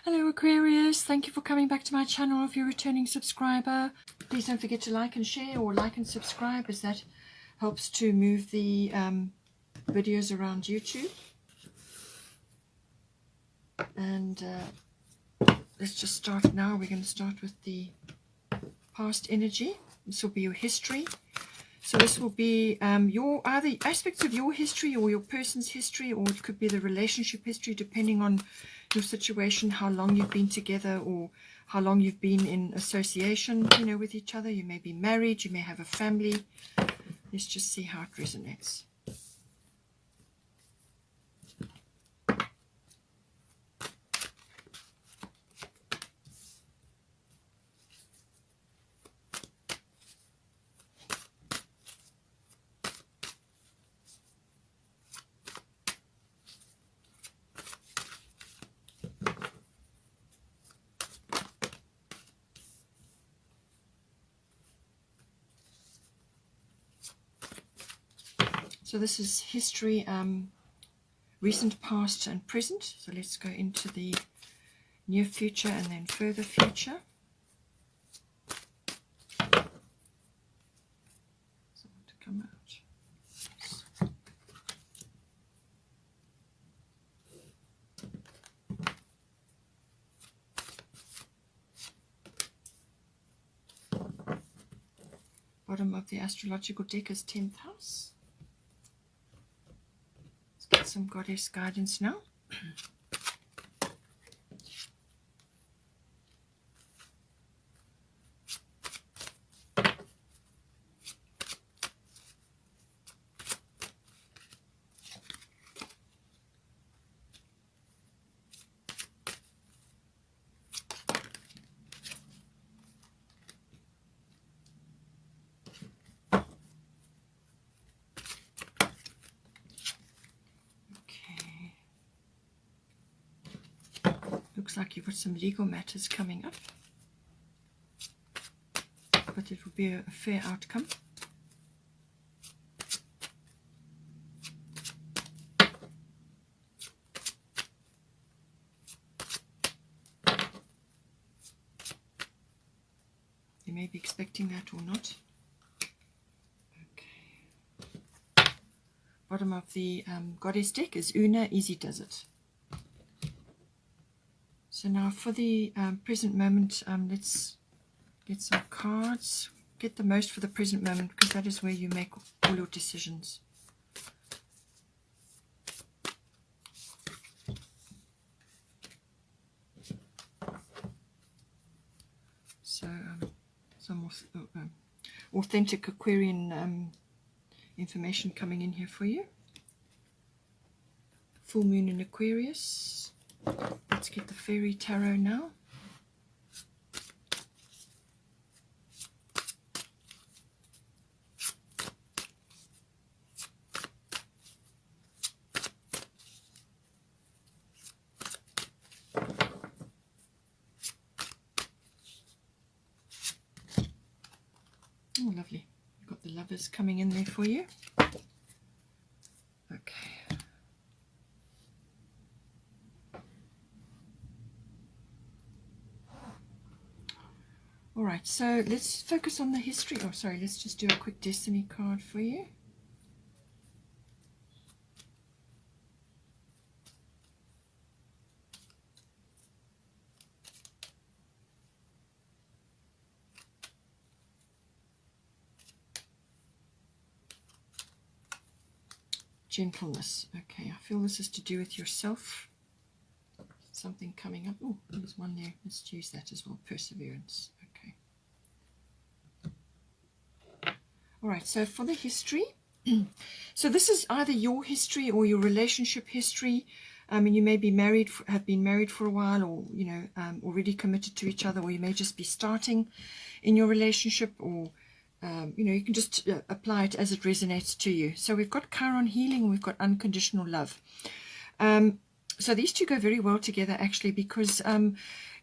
Hello Aquarius, thank you for coming back to my channel. If you're a returning subscriber, please don't forget to like and share, or like and subscribe, as that helps to move the videos around YouTube. And let's just start now. We're going to start with the past energy. This will be your history. So this will be either aspects of your history or your person's history, or it could be the relationship history, depending on your situation, how long you've been together or how long you've been in association, with each other. You may be married, you may have a family. Let's just see how it resonates. So this is history, recent, past and present. So let's go into the near future and then further future. So to come out. Bottom of the astrological deck is 10th house. Get some goddess guidance now. Looks like you've got some legal matters coming up, but it will be a fair outcome. You may be expecting that or not. Okay. Bottom of the goddess deck is Una, easy does it. So now for the present moment, let's get some cards. Get the most for the present moment, because that is where you make all your decisions. So some authentic Aquarian information coming in here for you. Full moon in Aquarius. Let's get the fairy tarot now. Oh, lovely. You've got the lovers coming in there for you. Okay. All right, so let's focus on the history. Oh, sorry, let's just do a quick destiny card for you. Gentleness. Okay, I feel this is to do with yourself. Something coming up. Oh, there's one there. Let's use that as well. Perseverance. Okay. All right, so for the history, so this is either your history or your relationship history. I mean, you may be married, have been married for a while, or already committed to each other, or you may just be starting in your relationship, or you can just apply it as it resonates to you. So we've got Chiron healing, we've got unconditional love. So these two go very well together, actually, because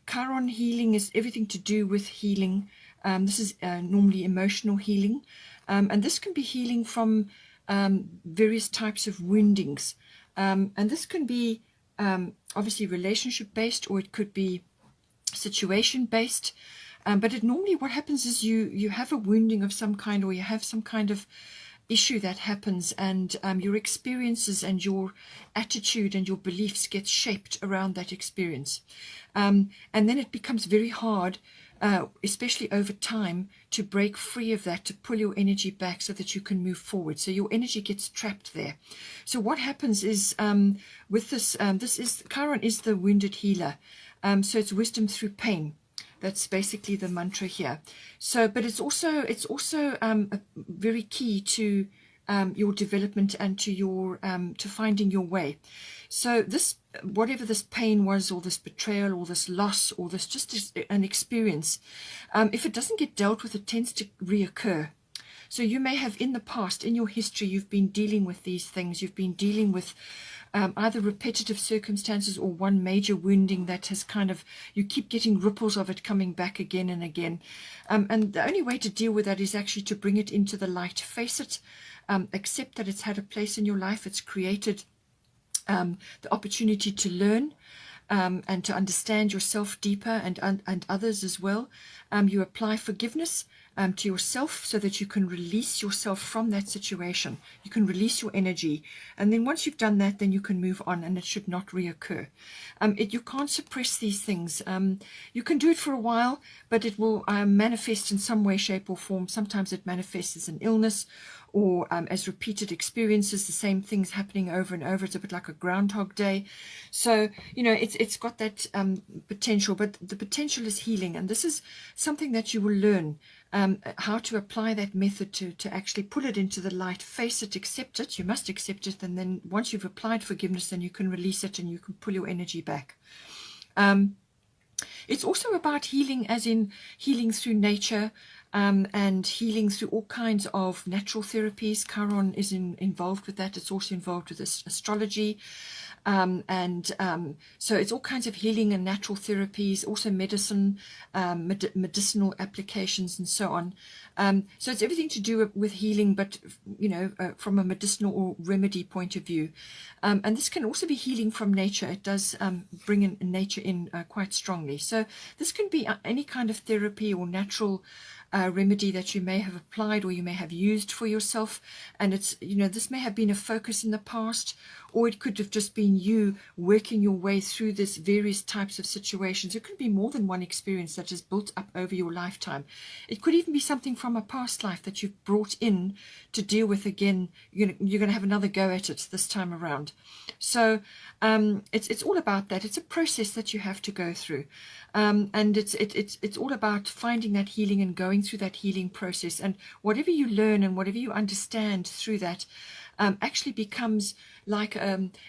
Chiron healing is everything to do with healing. This is normally emotional healing, and this can be healing from various types of woundings, and this can be obviously relationship based, or it could be situation based. But normally what happens is you have a wounding of some kind, or you have some kind of issue that happens, and your experiences and your attitude and your beliefs get shaped around that experience. And then it becomes very hard, especially over time, to break free of that, to pull your energy back so that you can move forward. So your energy gets trapped there. So what happens is, with this, Chiron is the wounded healer. So it's wisdom through pain. That's basically the mantra here. So, but it's also very key to your development and to your to finding your way. So this, whatever this pain was, or this betrayal, or this loss, or this just an experience, if it doesn't get dealt with, it tends to reoccur. So you may have in the past, in your history, you've been dealing with these things. You've been dealing with either repetitive circumstances or one major wounding that has kind of, you keep getting ripples of it coming back again and again. And the only way to deal with that is actually to bring it into the light, face it, accept that it's had a place in your life. It's created the opportunity to learn and to understand yourself deeper, and others as well. You apply forgiveness to yourself so that you can release yourself from that situation. You can release your energy. And then once you've done that, then you can move on, and it should not reoccur. You can't suppress these things. You can do it for a while, but it will manifest in some way, shape, or form. Sometimes it manifests as an illness, or as repeated experiences, the same things happening over and over. It's a bit like a Groundhog Day. So, it's got that potential, but the potential is healing. And this is something that you will learn, how to apply that method to actually pull it into the light, face it, accept it. You must accept it. And then once you've applied forgiveness, then you can release it and you can pull your energy back. It's also about healing, as in healing through nature, and healing through all kinds of natural therapies. Chiron is involved with that. It's also involved with astrology. So it's all kinds of healing and natural therapies, also medicine, medicinal applications, and so on. So it's everything to do with healing, but from a medicinal or remedy point of view. And this can also be healing from nature. It does bring in nature in quite strongly. So this can be any kind of therapy or natural remedy that you may have applied or you may have used for yourself. And it's, this may have been a focus in the past, or it could have just been you working your way through this various types of situations. It could be more than one experience that is built up over your lifetime. It could even be something from a past life that you've brought in to deal with again. You're going to have another go at it this time around. So it's all about that. It's a process that you have to go through. And it's all about finding that healing and going through that healing process. And whatever you learn and whatever you understand through that actually becomes like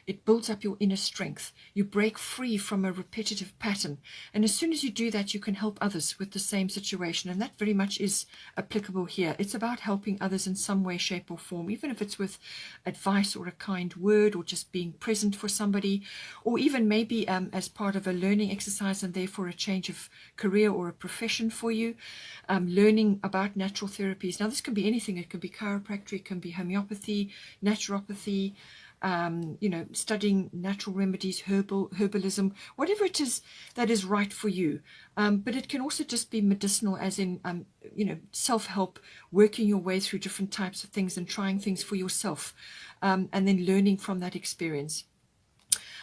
it builds up your inner strength. You break free from a repetitive pattern. And as soon as you do that, you can help others with the same situation. And that very much is applicable here. It's about helping others in some way, shape, or form, even if it's with advice or a kind word, or just being present for somebody, or even maybe as part of a learning exercise and therefore a change of career or a profession for you, learning about natural therapies. Now, this can be anything. It can be chiropractic, it can be homeopathy, naturopathy, studying natural remedies, herbalism, whatever it is that is right for you. But it can also just be medicinal, as in, self-help, working your way through different types of things and trying things for yourself, and then learning from that experience.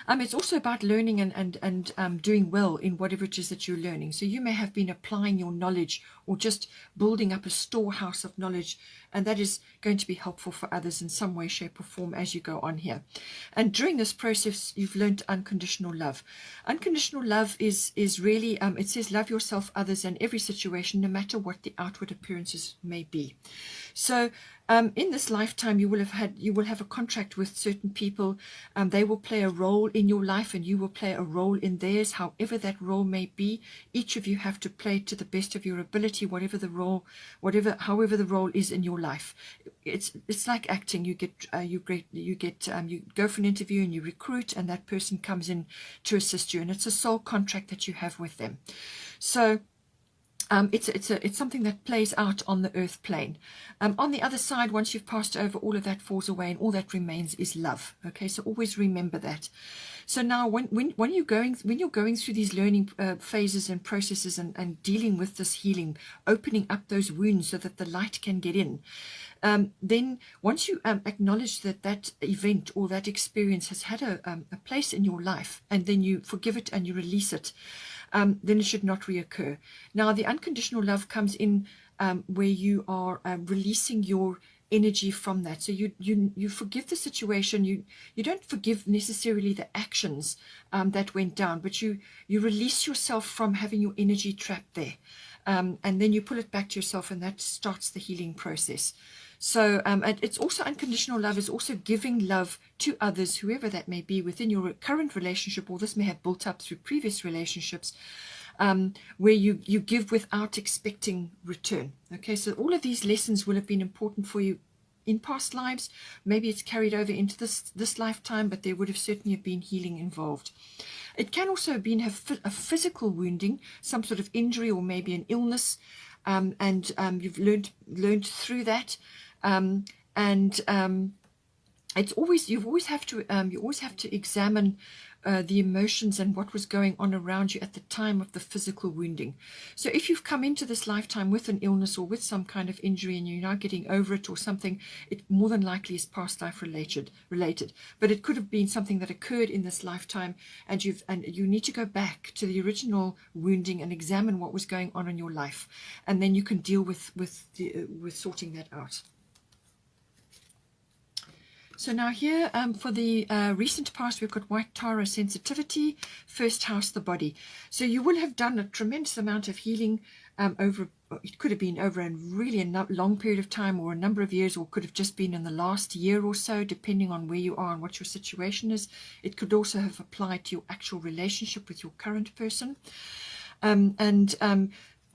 It's also about learning and doing well in whatever it is that you're learning. So you may have been applying your knowledge or just building up a storehouse of knowledge, and that is going to be helpful for others in some way, shape, or form as you go on here. And during this process, you've learned unconditional love. Unconditional love is really, it says love yourself, others, and every situation, no matter what the outward appearances may be. So in this lifetime, you will have a contract with certain people. They will play a role in your life, and you will play a role in theirs, however that role may be. Each of you have to play to the best of your ability, however the role is in your life. It's like acting. You go for an interview and you recruit, and that person comes in to assist you, and it's a soul contract that you have with them. So It's something that plays out on the earth plane. On the other side, once you've passed over, all of that falls away, and all that remains is love. Okay, so always remember that. So now, when you're going through these learning phases and processes, and dealing with this healing, opening up those wounds so that the light can get in. Then once you acknowledge that that event or that experience has had a place in your life, and then you forgive it and you release it, then it should not reoccur. Now, the unconditional love comes in where you are releasing your energy from that. So you forgive the situation. You don't forgive necessarily the actions that went down, but you release yourself from having your energy trapped there. And then you pull it back to yourself, and that starts the healing process. So it's also, unconditional love is also giving love to others, whoever that may be, within your current relationship, or this may have built up through previous relationships, where you give without expecting return. Okay, so all of these lessons will have been important for you in past lives. Maybe it's carried over into this lifetime, but there would have certainly been healing involved. It can also have been a physical wounding, some sort of injury, or maybe an illness, and you've learned through that. It's always you always have to examine the emotions and what was going on around you at the time of the physical wounding. So if you've come into this lifetime with an illness or with some kind of injury, and you're now getting over it or something, it more than likely is past life related. But it could have been something that occurred in this lifetime, and you need to go back to the original wounding and examine what was going on in your life, and then you can deal with sorting that out. So now here, for the recent past, we've got White Tara, sensitivity, first house, the body. So you will have done a tremendous amount of healing over, it could have been over a really long period of time, or a number of years, or could have just been in the last year or so, depending on where you are and what your situation is. It could also have applied to your actual relationship with your current person.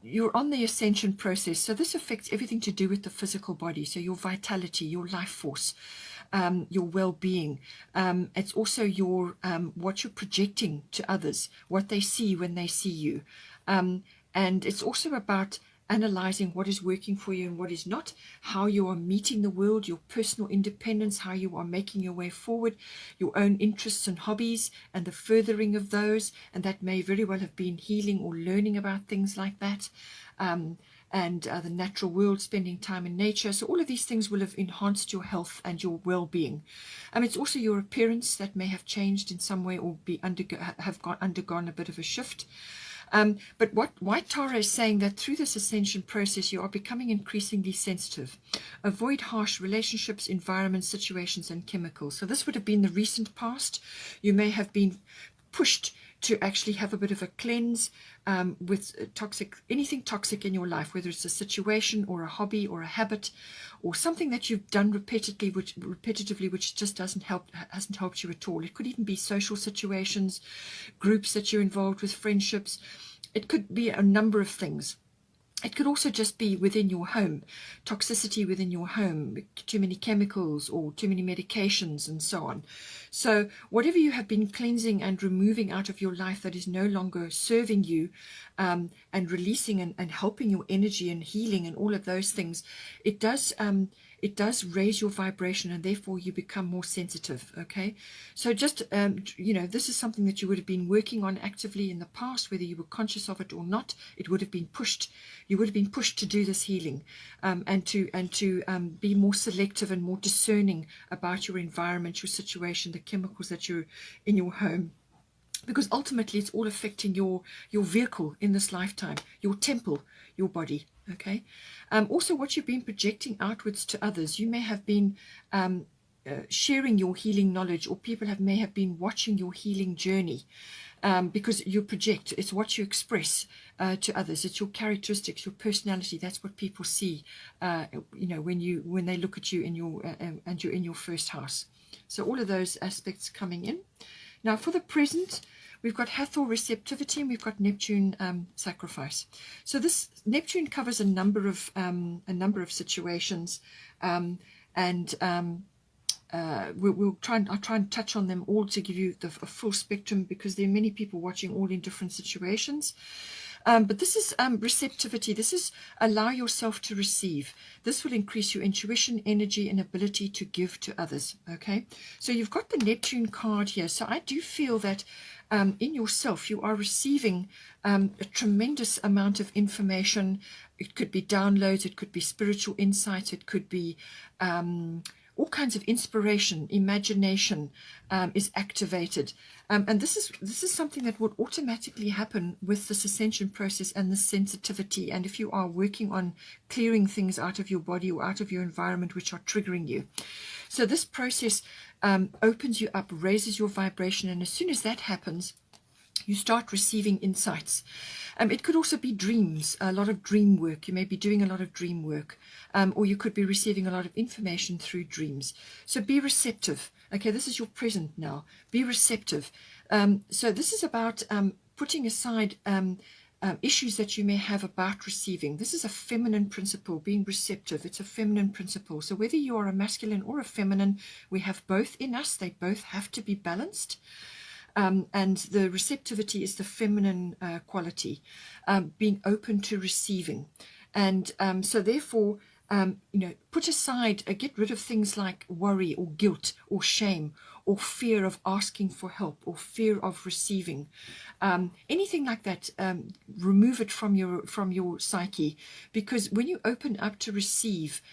You're on the ascension process. So this affects everything to do with the physical body. So your vitality, your life force, your well-being. It's also your what you're projecting to others, what they see when they see you. And it's also about analyzing what is working for you and what is not, how you are meeting the world, your personal independence, how you are making your way forward, your own interests and hobbies, and the furthering of those. And that may very well have been healing or learning about things like that. And the natural world, spending time in nature. So all of these things will have enhanced your health and your well-being. It's also your appearance that may have changed in some way, or have undergone a bit of a shift. But what White Tara is saying, that through this ascension process, you are becoming increasingly sensitive. Avoid harsh relationships, environments, situations, and chemicals. So this would have been the recent past. You may have been pushed to actually have a bit of a cleanse with anything toxic in your life, whether it's a situation or a hobby or a habit or something that you've done repetitively, which just hasn't helped you at all. It could even be social situations, groups that you're involved with, friendships. It could be a number of things. It could also just be within your home, toxicity within your home, too many chemicals or too many medications and so on. So whatever you have been cleansing and removing out of your life that is no longer serving you, and releasing and helping your energy and healing and all of those things, it does raise your vibration, and therefore you become more sensitive. Okay, so just this is something that you would have been working on actively in the past, whether you were conscious of it or not. It would have been pushed. You would have been pushed to do this healing, and to be more selective and more discerning about your environment, your situation, the chemicals that you're in your home. Because ultimately it's all affecting your vehicle in this lifetime, your temple, your body. Okay. Also, what you've been projecting outwards to others. You may have been sharing your healing knowledge, or people may have been watching your healing journey, because you project. It's what you express to others. It's your characteristics, your personality. That's what people see. When they look at you and you're in your first house. So all of those aspects coming in. Now, for the present, we've got Hathor, receptivity, and we've got Neptune, sacrifice. So this Neptune covers a number of situations, I'll try and touch on them all to give you a full spectrum, because there are many people watching all in different situations. But this is receptivity. This is allow yourself to receive. This will increase your intuition, energy, and ability to give to others. Okay, so you've got the Neptune card here. So I do feel that in yourself you are receiving a tremendous amount of information. It could be downloads, it could be spiritual insights, it could be all kinds of inspiration, imagination is activated. And this is something that would automatically happen with this ascension process and this sensitivity. And if you are working on clearing things out of your body or out of your environment which are triggering you. So this process opens you up, raises your vibration. And as soon as that happens, you start receiving insights. It could also be dreams, a lot of dream work. You may be doing a lot of dream work, or you could be receiving a lot of information through dreams. So be receptive. Okay, this is your present now. Be receptive. So this is about putting aside issues that you may have about receiving. This is a feminine principle, being receptive. It's a feminine principle. So whether you are a masculine or a feminine, we have both in us. They both have to be balanced. And the receptivity is the feminine quality, being open to receiving. And so therefore, put aside, get rid of things like worry or guilt or shame or fear of asking for help or fear of receiving. Anything like that, remove it from your psyche, because when you open up to receive,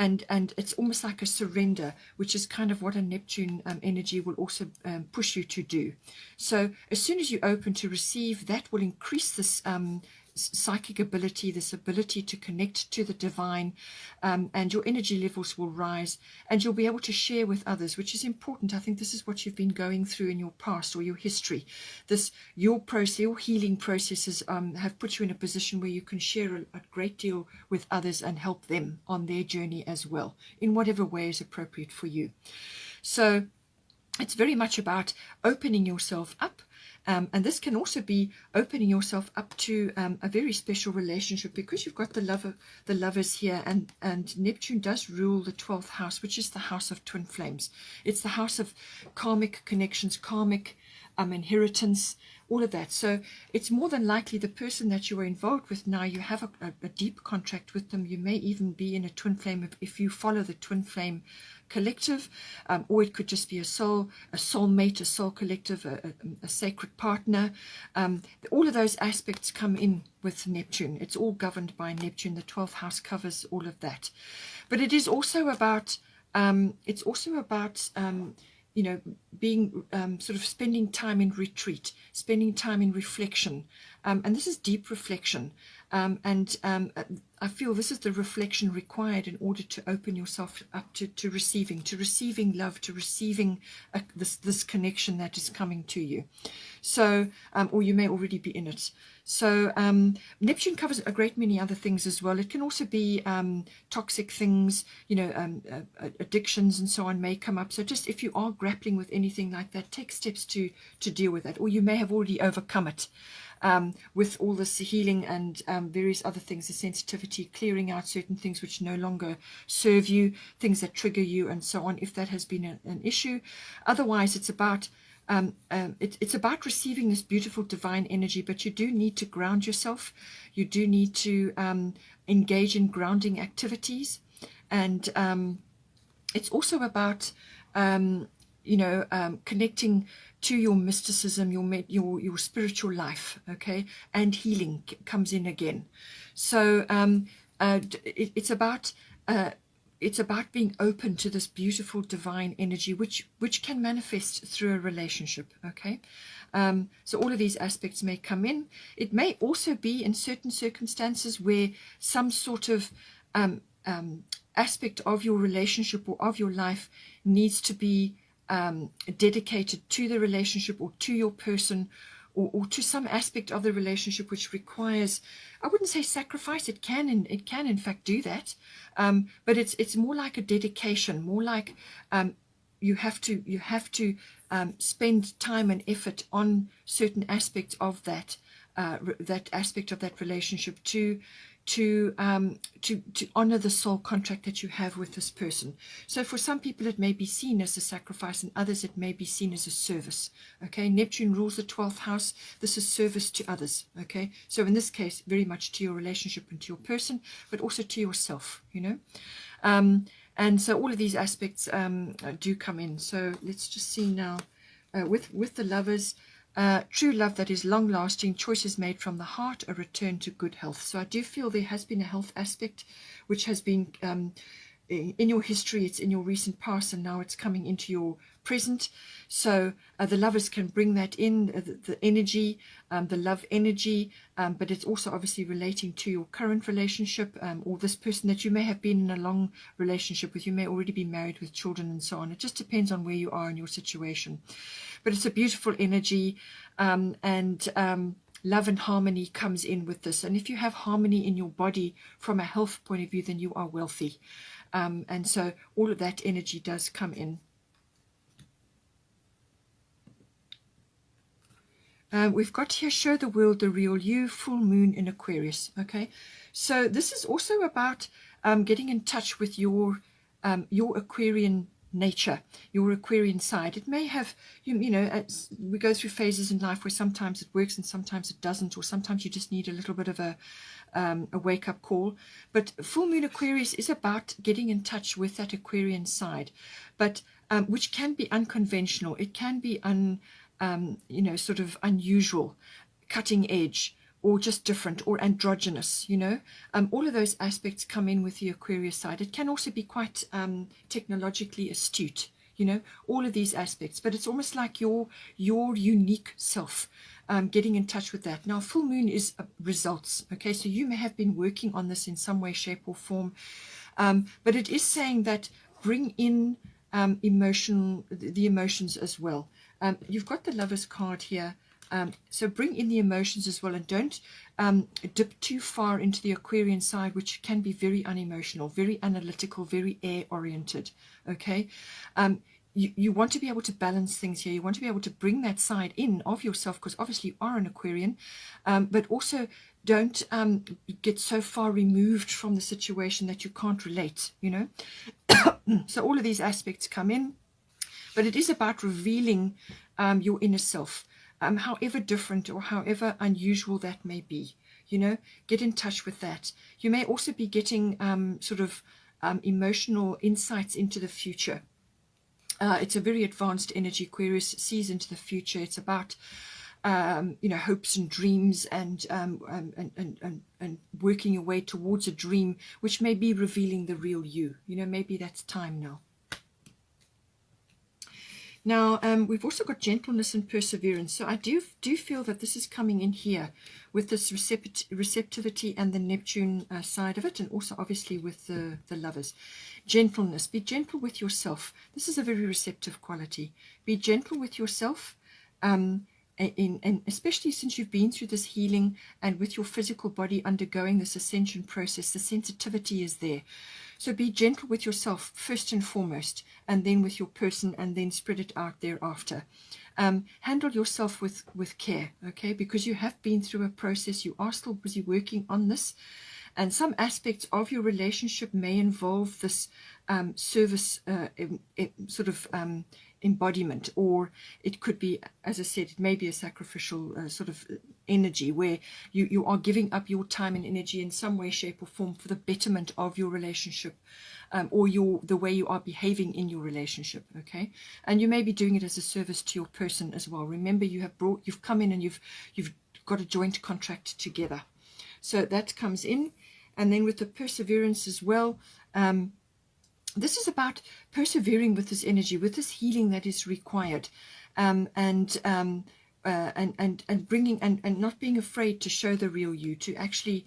and it's almost like a surrender, which is kind of what a Neptune energy will also push you to do. So as soon as you open to receive, that will increase this psychic ability, this ability to connect to the divine, and your energy levels will rise, and you'll be able to share with others, which is important. I think this is what you've been going through in your past or your history. Your process, your healing processes have put you in a position where you can share a great deal with others and help them on their journey as well, in whatever way is appropriate for you. So it's very much about opening yourself up. And this can also be opening yourself up to a very special relationship, because you've got the lovers here, and Neptune does rule the 12th house, which is the house of twin flames. It's the house of karmic connections, karmic inheritance, all of that. So it's more than likely the person that you are involved with now, you have a deep contract with them. You may even be in a twin flame if you follow the twin flame collective, or it could just be a soulmate, a soul collective, a sacred partner. All of those aspects come in with Neptune. It's all governed by Neptune. The 12th house covers all of that. But it is also about being sort of spending time in retreat, spending time in reflection, and this is deep reflection. I feel this is the reflection required in order to open yourself up to receiving love, to receiving this connection that is coming to you. So, or you may already be in it. So Neptune covers a great many other things as well. It can also be toxic things, addictions and so on may come up. So just if you are grappling with anything like that, take steps to deal with that. Or you may have already overcome it. With all this healing and various other things, the sensitivity, clearing out certain things which no longer serve you, things that trigger you and so on, if that has been an issue. Otherwise, it's about receiving this beautiful divine energy, but you do need to ground yourself. You do need to engage in grounding activities. And it's also about connecting to your mysticism, your spiritual life, okay, and healing comes in again. So it's about being open to this beautiful divine energy, which can manifest through a relationship, okay. So all of these aspects may come in. It may also be in certain circumstances where some sort of aspect of your relationship or of your life needs to be dedicated to the relationship or to your person, or to some aspect of the relationship which requires, I wouldn't say sacrifice, it can in fact do that, but it's more like a dedication, more like you have to spend time and effort on certain aspects of that aspect of that relationship to to honor the soul contract that you have with this person. So for some people it may be seen as a sacrifice, and others it may be seen as a service. Okay, Neptune rules the 12th house. This is service to others. Okay, so in this case, very much to your relationship and to your person, but also to yourself, you know. And so all of these aspects do come in. So let's just see now with the lovers. True love that is long-lasting, choices made from the heart, a return to good health. So I do feel there has been a health aspect which has been in your history, it's in your recent past, and now it's coming into your present. So the lovers can bring that in, the energy, the love energy, but it's also obviously relating to your current relationship, or this person that you may have been in a long relationship with. You may already be married with children and so on. It just depends on where you are in your situation. But it's a beautiful energy, and love and harmony comes in with this. And if you have harmony in your body from a health point of view, then you are wealthy. And so all of that energy does come in. We've got here, show the world the real you, full moon in Aquarius. Okay, so this is also about getting in touch with your Aquarian nature, your Aquarian side. It may have, you know, we go through phases in life where sometimes it works and sometimes it doesn't, or sometimes you just need a little bit of a wake-up call. But full moon Aquarius is about getting in touch with that Aquarian side, but which can be unconventional. It can be you know, sort of unusual, cutting edge, or just different, or androgynous, you know. All of those aspects come in with the Aquarius side. It can also be quite technologically astute, you know, all of these aspects. But it's almost like your unique self, getting in touch with that. Now, full moon is results, okay? So you may have been working on this in some way, shape, or form. But it is saying that bring in the emotions as well. You've got the Lovers card here. So bring in the emotions as well, and don't dip too far into the Aquarian side, which can be very unemotional, very analytical, very air-oriented, okay? You want to be able to balance things here. You want to be able to bring that side in of yourself, because obviously you are an Aquarian, but also don't get so far removed from the situation that you can't relate, you know? So all of these aspects come in, but it is about revealing your inner self. However different or however unusual that may be, you know, get in touch with that. You may also be getting sort of emotional insights into the future. It's a very advanced energy. Aquarius sees into the future. It's about you know, hopes and dreams, and working your way towards a dream, which may be revealing the real you. You know, maybe that's time now. Now, we've also got gentleness and perseverance. So I do feel that this is coming in here with this receptivity and the Neptune side of it, and also obviously with the Lovers. Gentleness. Be gentle with yourself. This is a very receptive quality. Be gentle with yourself, and especially since you've been through this healing, and with your physical body undergoing this ascension process, the sensitivity is there. So be gentle with yourself first and foremost, and then with your person, and then spread it out thereafter. Handle yourself with care, okay? Because you have been through a process. You are still busy working on this. And some aspects of your relationship may involve this service sort of embodiment, or it could be, as I said, it may be a sacrificial sort of energy where you are giving up your time and energy in some way, shape, or form for the betterment of your relationship, or the way you are behaving in your relationship, okay? And you may be doing it as a service to your person as well. Remember, you've come in and you've got a joint contract together. So that comes in. And then with the perseverance as well, this is about persevering with this energy, with this healing that is required, and bringing and not being afraid to show the real you, to actually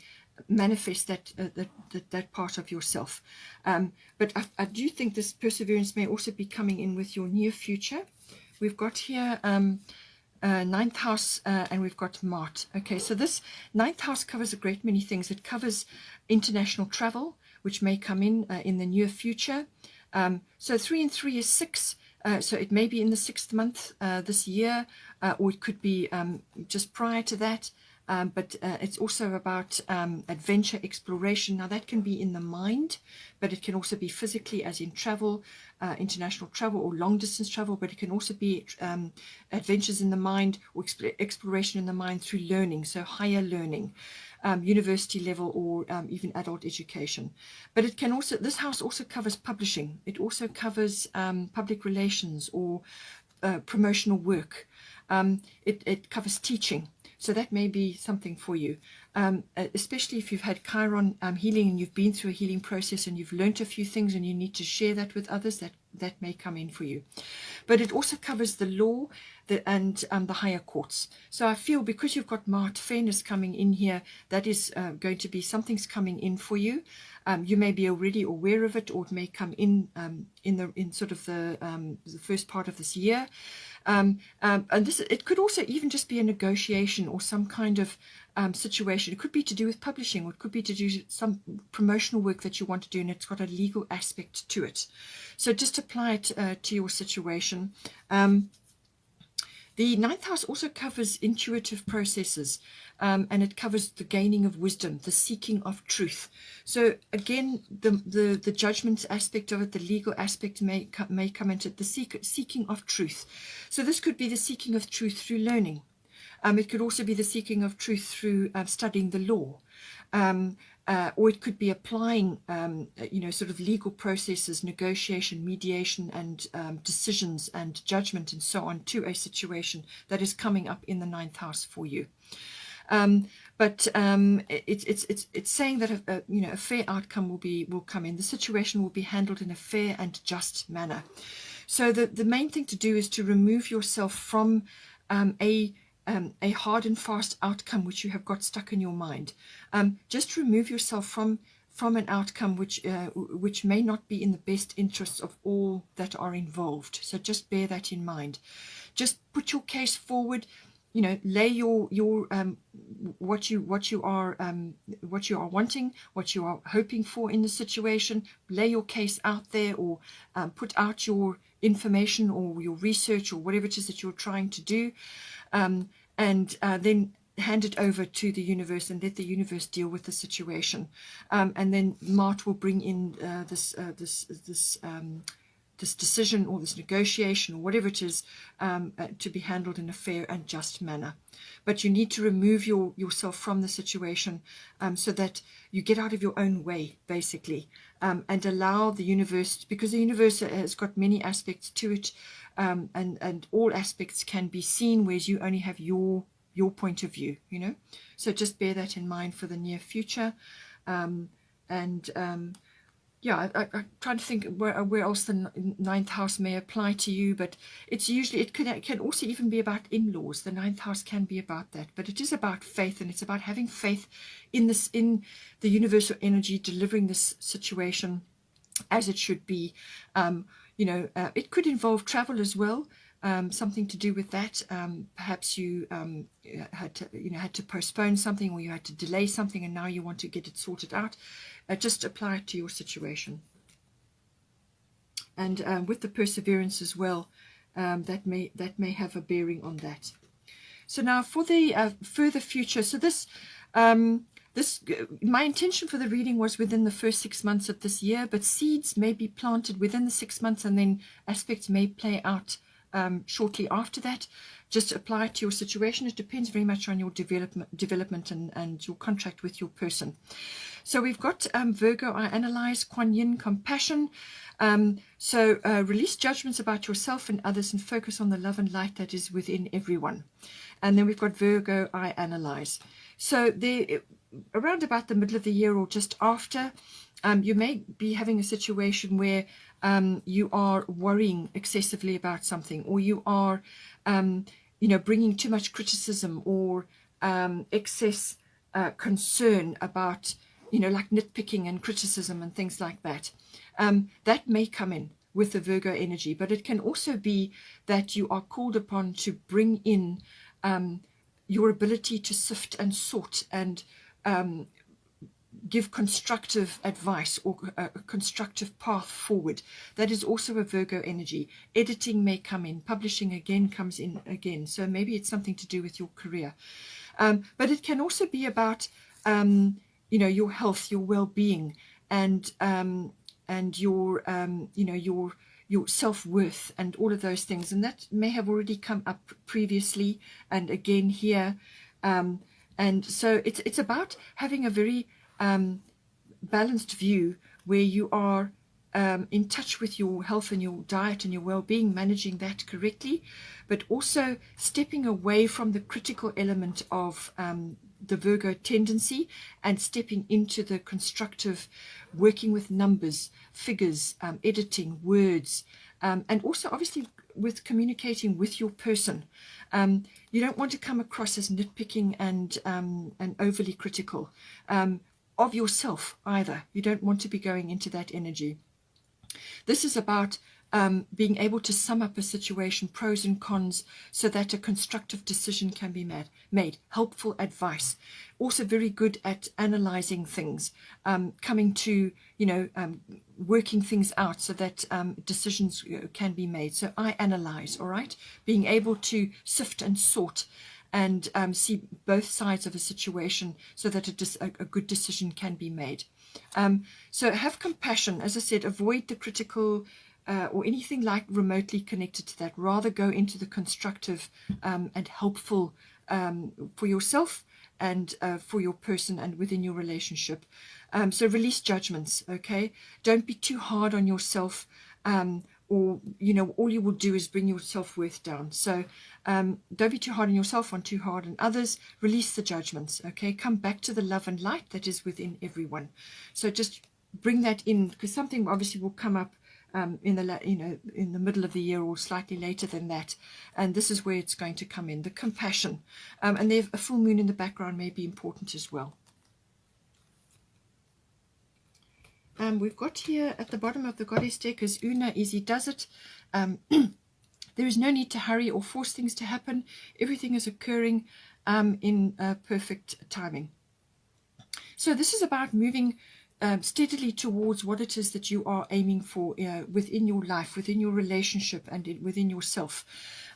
manifest that part of yourself. But I do think this perseverance may also be coming in with your near future. We've got here ninth house, and we've got Mart. Okay, so this ninth house covers a great many things. It covers international travel, which may come in the near future. So 3 and 3 is 6. So it may be in the 6th month this year, or it could be just prior to that. but it's also about adventure, exploration. Now that can be in the mind, but it can also be physically, as in travel, international travel or long distance travel, but it can also be adventures in the mind or exploration in the mind through learning, so higher learning, university level, or even adult education. But it can also, this house also covers publishing. It also covers public relations or promotional work. It covers teaching. So that may be something for you, especially if you've had Chiron healing and you've been through a healing process and you've learnt a few things and you need to share that with others, that may come in for you. But it also covers the law and the higher courts. So I feel because you've got Mart Fairness coming in here, that is going to be something's coming in for you. You may be already aware of it, or it may come in sort of the first part of this year. And this, it could also even just be a negotiation or some kind of situation. It could be to do with publishing, or it could be to do some promotional work that you want to do, and it's got a legal aspect to it. So just apply it to your situation. The ninth house also covers intuitive processes, and it covers the gaining of wisdom, the seeking of truth. So again, the judgment aspect of it, the legal aspect may come into it, the seeking of truth. So this could be the seeking of truth through learning. It could also be the seeking of truth through studying the law. Or it could be applying, sort of legal processes, negotiation, mediation, and decisions and judgment and so on to a situation that is coming up in the ninth house for you. But it's saying that a fair outcome will come in. The situation will be handled in a fair and just manner. So the main thing to do is to remove yourself from a hard and fast outcome which you have got stuck in your mind. Just remove yourself from an outcome which may not be in the best interests of all that are involved. So just bear that in mind. Just put your case forward. Lay your what you are wanting, what you are hoping for in the situation. Lay your case out there, or put out your information or your research or whatever it is that you're trying to do, and then hand it over to the universe and let the universe deal with the situation. And then Mart will bring in this decision or this negotiation or whatever it is to be handled in a fair and just manner. But you need to remove yourself from the situation so that you get out of your own way, basically, and allow the universe, because the universe has got many aspects to it, and all aspects can be seen, whereas you only have your point of view, So just bear that in mind for the near future. Yeah, I'm trying to think where else the ninth house may apply to you, but it's usually, it can also even be about in-laws. The ninth house can be about that, but it is about faith, and it's about having faith in the universal energy delivering this situation as it should be. It could involve travel as well. Something to do with that. Perhaps you had to postpone something, or you had to delay something, and now you want to get it sorted out. Just apply it to your situation. And with the perseverance as well, that may have a bearing on that. So now for the further future. So this my intention for the reading was within the first 6 months of this year, but seeds may be planted within the 6 months, and then aspects may play out shortly after that. Just apply it to your situation. It depends very much on your development and your contract with your person. So we've got Virgo, I analyze, Kuan Yin, compassion. So release judgments about yourself and others and focus on the love and light that is within everyone. And then we've got Virgo, I analyze. So around about the middle of the year or just after, you may be having a situation where you are worrying excessively about something, or you are bringing too much criticism or excess concern about, like nitpicking and criticism and things like that. That may come in with the Virgo energy, but it can also be that you are called upon to bring in your ability to sift and sort and give constructive advice or a constructive path forward. That is also a Virgo energy. Editing may come in. Publishing again comes in again. So maybe it's something to do with your career. But it can also be about, your health, your well-being, and your, your self-worth and all of those things. And that may have already come up previously and again here. And so it's about having a very balanced view where you are in touch with your health and your diet and your well-being, managing that correctly, but also stepping away from the critical element of the Virgo tendency and stepping into the constructive, working with numbers, figures, editing, words, and also obviously with communicating with your person. You don't want to come across as nitpicking and overly critical of yourself either. You don't want to be going into that energy. This is about being able to sum up a situation, pros and cons, so that a constructive decision can be made. Helpful advice. Also very good at analyzing things, coming to, working things out so that decisions can be made. So I analyze, all right? Being able to sift and sort and see both sides of a situation so that a good decision can be made. So have compassion. As I said, avoid the critical or anything like remotely connected to that. Rather go into the constructive and helpful for yourself and for your person and within your relationship. So release judgments, okay? Don't be too hard on yourself, or, all you will do is bring your self-worth down. So don't be too hard on yourself or too hard on others. Release the judgments, okay? Come back to the love and light that is within everyone. So just bring that in, because something obviously will come up in the middle of the year or slightly later than that, and this is where it's going to come in, the compassion, and there a full moon in the background may be important as well. We've got here at the bottom of the goddess deck is Una, easy does it. There is no need to hurry or force things to happen. Everything is occurring in perfect timing. So this is about moving steadily towards what it is that you are aiming for within your life, within your relationship, and within yourself.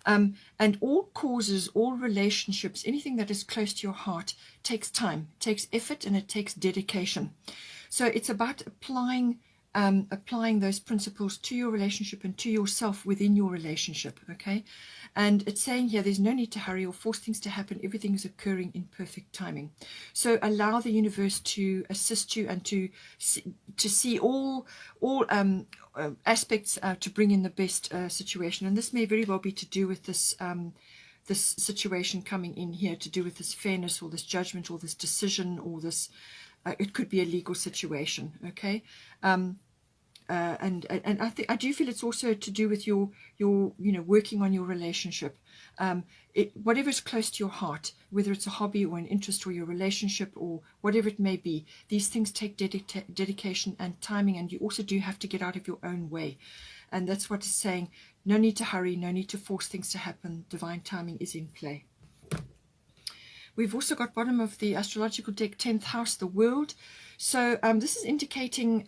And all causes, all relationships, anything that is close to your heart takes time, takes effort, and it takes dedication. So it's about applying those principles to your relationship and to yourself within your relationship, okay? And it's saying here there's no need to hurry or force things to happen. Everything is occurring in perfect timing. So allow the universe to assist you and to see all aspects to bring in the best situation. And this may very well be to do with this this situation coming in here, to do with this fairness or this judgment or this decision or this. It could be a legal situation, okay? And I do feel it's also to do with your working on your relationship. Whatever is close to your heart, whether it's a hobby or an interest or your relationship or whatever it may be, these things take dedication and timing, and you also do have to get out of your own way. And that's what it's saying. No need to hurry, no need to force things to happen. Divine timing is in play. We've also got bottom of the astrological deck, 10th house, the world. So this is indicating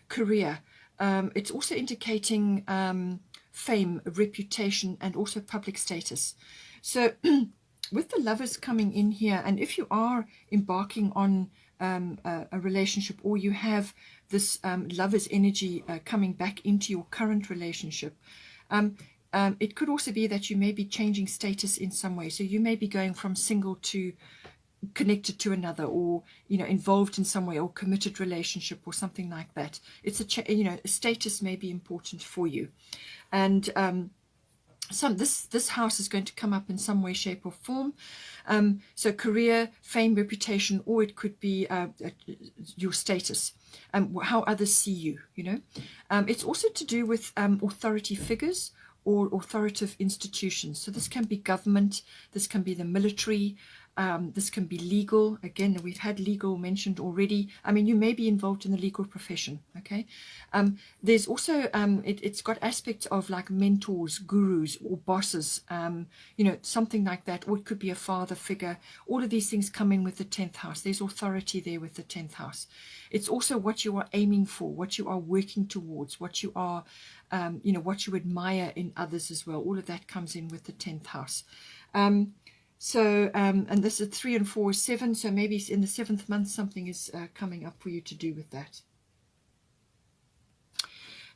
career. It's also indicating fame, reputation, and also public status. So with the lovers coming in here, and if you are embarking on a relationship, or you have this lover's energy coming back into your current relationship, it could also be that you may be changing status in some way. So you may be going from single to connected to another, or involved in some way, or committed relationship or something like that. It's a status may be important for you, and this house is going to come up in some way, shape or form. So career, fame, reputation, or it could be your status, how others see you. It's also to do with authority figures or authoritative institutions. So this can be government, this can be the military, this can be legal. Again, we've had legal mentioned already. I mean, you may be involved in the legal profession, okay? There's also, it's got aspects of like mentors, gurus, or bosses, something like that. Or it could be a father figure. All of these things come in with the 10th house. There's authority there with the 10th house. It's also what you are aiming for, what you are working towards, what you are, what you admire in others as well. All of that comes in with the 10th house. So, and this is 3 and 4 is 7, so maybe in the 7th month something is coming up for you to do with that.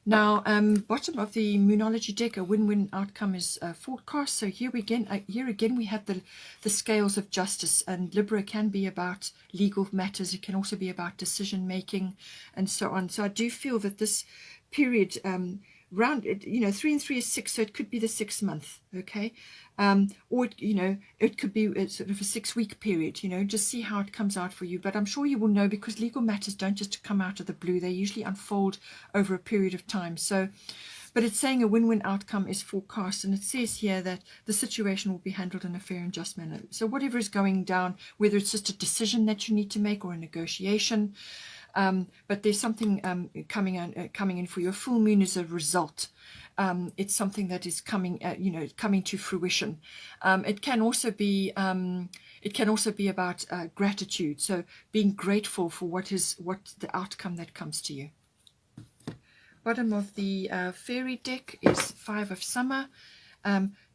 Now, bottom of the Moonology deck, a win-win outcome is forecast. So here again we have the scales of justice, and Libra can be about legal matters. It can also be about decision making, and so on. So I do feel that this period, round, 3 and 3 is 6, so it could be the 6th month, okay, or it could be a sort of a 6-week period. Just see how it comes out for you. But I'm sure you will know, because legal matters don't just come out of the blue; they usually unfold over a period of time. So, but it's saying a win-win outcome is forecast, and it says here that the situation will be handled in a fair and just manner. So whatever is going down, whether it's just a decision that you need to make or a negotiation. But there's something coming in for you. A full moon is a result. It's something that is coming to fruition. It can also be about gratitude. So being grateful for what the outcome that comes to you. Bottom of the fairy deck is 5 of summer.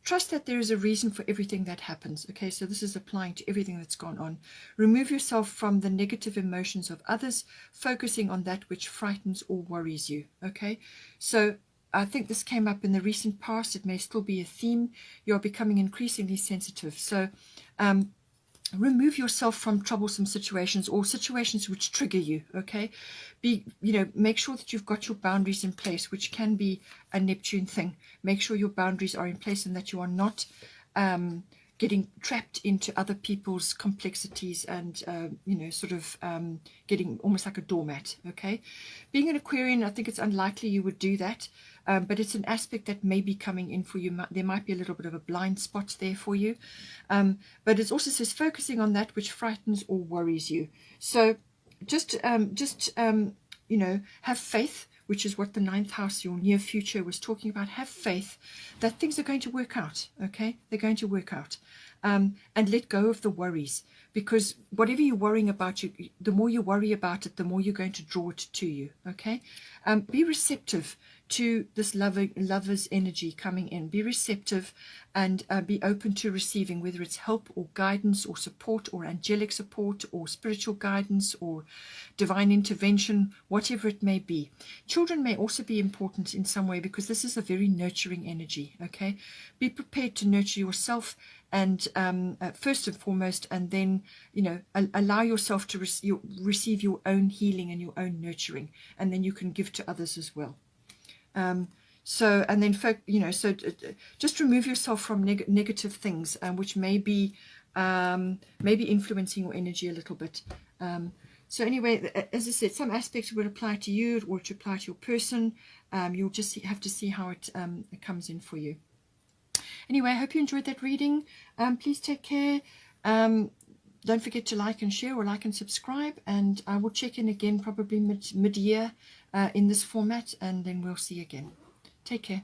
Trust that there is a reason for everything that happens. Okay, so this is applying to everything that's gone on. Remove yourself from the negative emotions of others, focusing on that which frightens or worries you. Okay, so I think this came up in the recent past. It may still be a theme. You're becoming increasingly sensitive. So remove yourself from troublesome situations or situations which trigger you. Okay, make sure that you've got your boundaries in place, which can be a Neptune thing. Make sure your boundaries are in place and that you are not getting trapped into other people's complexities and getting almost like a doormat. Okay, being an Aquarian, I think it's unlikely you would do that. But it's an aspect that may be coming in for you. There might be a little bit of a blind spot there for you. But it also says focusing on that which frightens or worries you. So just have faith, which is what the 9th house, your near future, was talking about. Have faith that things are going to work out. Okay, they're going to work out. And let go of the worries, because whatever you're worrying about, the more you worry about it, the more you're going to draw it to you. Okay, be receptive to this lover's energy coming in. Be receptive and be open to receiving, whether it's help or guidance or support or angelic support or spiritual guidance or divine intervention, whatever it may be. Children may also be important in some way, because this is a very nurturing energy. Okay, be prepared to nurture yourself, and first and foremost, and then allow yourself to receive your own healing and your own nurturing, and then you can give to others as well. So just remove yourself from negative things, which may be influencing your energy a little bit. So anyway, as I said, some aspects would apply to you or to apply to your person. You'll just have to see how it comes in for you. Anyway, I hope you enjoyed that reading. Please take care. Don't forget to like and share, or like and subscribe, and I will check in again probably mid-year in this format, and then we'll see again. Take care.